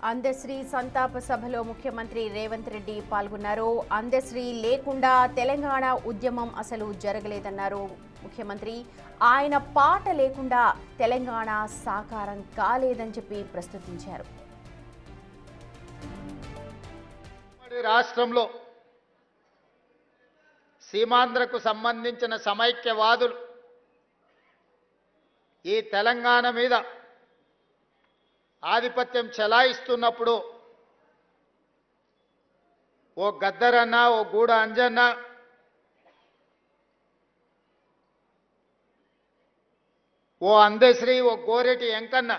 అందశ్రీ సంతాప సభలో ముఖ్యమంత్రి రేవంత్ రెడ్డి పాల్గొన్నారు. అందశ్రీ లేకుండా తెలంగాణ ఉద్యమం అసలు జరగలేదన్నారు ముఖ్యమంత్రి. ఆయన పాట లేకుండా తెలంగాణ సాకారం కాలేదని చెప్పి ప్రస్తుతించారు. రాష్ట్రంలో సీమాంధ్రకు సంబంధించిన సమైక్యవాదులు ఈ తెలంగాణ మీద ఆధిపత్యం చెలాయిస్తున్నప్పుడు ఓ గద్దరన్న, ఓ గూడ అంజన్న, ఓ అందశ్రీ, ఓ గోరెటి వెంకన్న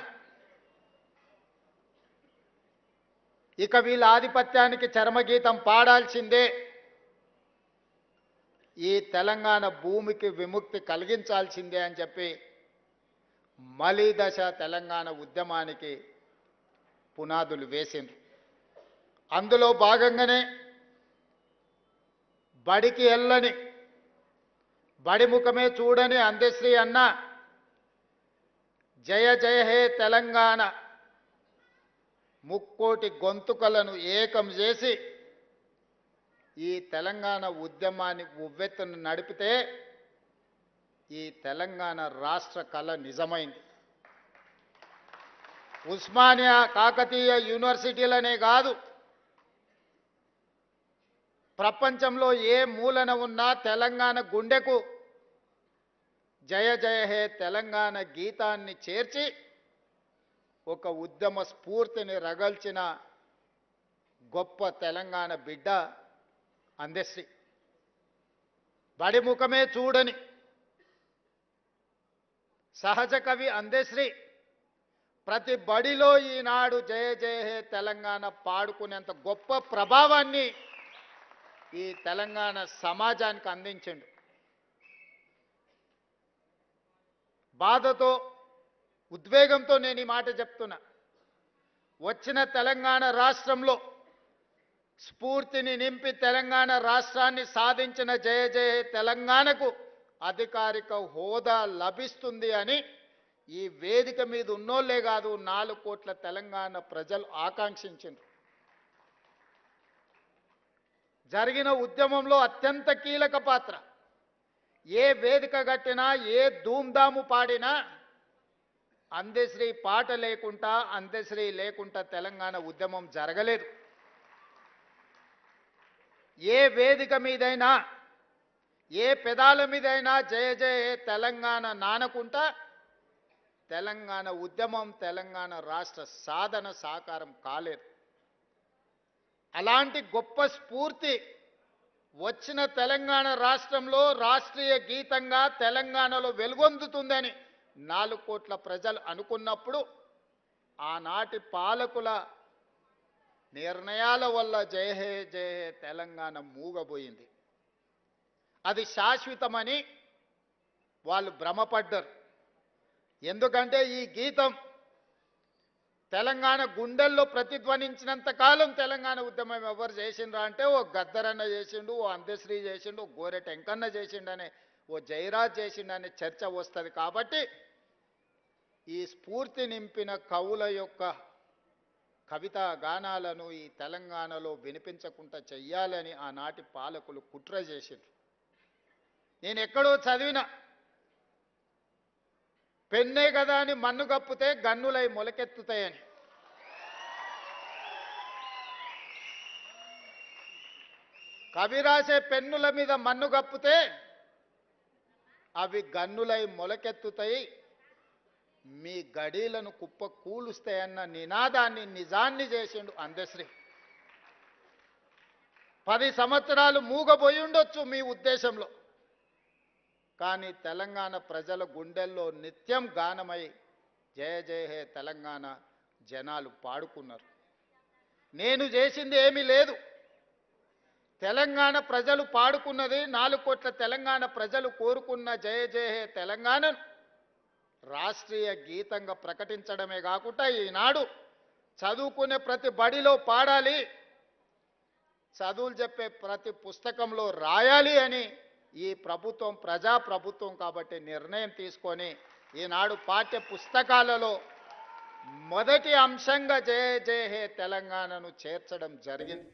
ఇక వీళ్ళ ఆధిపత్యానికి చరమగీతం పాడాల్సిందే. ఈ తెలంగాణ భూమికి విముక్తి కలిగించాల్సిందే అని చెప్పి మలిదశ తెలంగాణ ఉద్యమానికి పునాదులు వేసింది. అందులో భాగంగానే బడికి వెళ్ళని, బడి ముఖమే చూడని అందశ్రీ అన్న జయ జయ హే తెలంగాణ ముక్కోటి గొంతుకలను ఏకం చేసి ఈ తెలంగాణ ఉద్యమాన్ని ఉవ్వెత్తున నడిపితే ఈ తెలంగాణ రాష్ట్ర కళ నిజమైంది. ఉస్మానియా, కాకతీయ యూనివర్సిటీలనే కాదు, ప్రపంచంలో ఏ మూలన ఉన్నా తెలంగాణ గుండెకు జయ జయ హే తెలంగాణ గీతాన్ని చేర్చి ఒక ఉద్యమ స్ఫూర్తిని రగల్చిన గొప్ప తెలంగాణ బిడ్డ అందశ్రీ. బడి ముఖమే చూడని సహజ కవి అందశ్రీ ప్రతి బడిలో ఈనాడు జయ జయ హే తెలంగాణ పాడుకునేంత గొప్ప ప్రభావాన్ని ఈ తెలంగాణ సమాజానికి అందించిండు. బాధతో, ఉద్వేగంతో నేను ఈ మాట చెప్తున్నా. వచ్చిన తెలంగాణ రాష్ట్రంలో స్ఫూర్తిని నింపి తెలంగాణ రాష్ట్రాన్ని సాధించిన జయ జయ తెలంగాణకు అధికారిక హోదా లభిస్తుంది అని ఈ వేదిక మీద ఉన్నోళ్లే కాదు, 4 కోట్ల తెలంగాణ ప్రజలు ఆకాంక్షించారు. జరిగిన ఉద్యమంలో అత్యంత కీలక పాత్ర. ఏ వేదిక కట్టినా, ఏ ధూమ్ధాము పాడినా అందశ్రీ పాట లేకుండా, అందశ్రీ లేకుండా తెలంగాణ ఉద్యమం జరగలేదు. ఏ వేదిక మీదైనా, ఏ పెదాల మీదైనా జయ జయ తెలంగాణ నానకుంటా తెలంగాణ ఉద్యమం, తెలంగాణ రాష్ట్ర సాధన సాకారం కాలేదు. అలాంటి గొప్ప స్ఫూర్తి వచ్చిన తెలంగాణ రాష్ట్రంలో రాష్ట్రీయ గీతంగా తెలంగాణలో వెలుగొందుతుందని 4 కోట్ల ప్రజలు అనుకున్నప్పుడు ఆనాటి పాలకుల నిర్ణయాల వల్ల జయ హే జయ హే తెలంగాణ మూగబోయింది. అది శాశ్వతమని వాళ్ళు భ్రమపడ్డారు. ఎందుకంటే ఈ గీతం తెలంగాణ గుండెల్లో ప్రతిధ్వనించినంత కాలం తెలంగాణ ఉద్యమం ఎవరు చేసిండ్రా అంటే ఓ గద్దరన్న చేసిండు, ఓ అందశ్రీ చేసిండు, ఓ గోరెట వెంకన్న చేసిండనే, ఓ జయరాజ్ చేసిండనే చర్చ వస్తుంది. కాబట్టి ఈ స్ఫూర్తి నింపిన కవుల యొక్క కవితా గానాలను ఈ తెలంగాణలో వినిపించకుండా చెయ్యాలని ఆనాటి పాలకులు కుట్ర చేసిండ్రు. నేను ఎక్కడో చదివిన, పెన్నే కదా అని మన్ను కప్పితే గన్నులై మొలకెత్తుతాయని. కవి రాసే పెన్నుల మీద మన్ను కప్పితే అవి గన్నులై మొలకెత్తుతాయి, మీ గడీలను కుప్ప కూలుస్తాయన్న నినాదాన్ని, నిజాన్ని చేసిండు అందశ్రీ. 10 సంవత్సరాలు మూగబోయి ఉండొచ్చు మీ ఉద్దేశంలో, కానీ తెలంగాణ ప్రజల గుండెల్లో నిత్యం గానమై జయ జయ హే తెలంగాణ జనాలు పాడుకున్నారు. నేను చేసింది ఏమీ లేదు, తెలంగాణ ప్రజలు పాడుకున్నది. 4 కోట్ల తెలంగాణ ప్రజలు కోరుకున్న జయ జయ హే తెలంగాణను రాష్ట్రీయ గీతంగా ప్రకటించడమే కాకుండా ఈనాడు చదువుకునే ప్రతి బడిలో పాడాలి, చదువులు చెప్పే ప్రతి పుస్తకంలో రాయాలి అని ఈ ప్రభుత్వం ప్రజాప్రభుత్వం కాబట్టి నిర్ణయం తీసుకొని ఈనాడు పాఠ్య పుస్తకాలలో మొదటి అంశంగా జయ జయ హే తెలంగాణను చేర్చడం జరిగింది.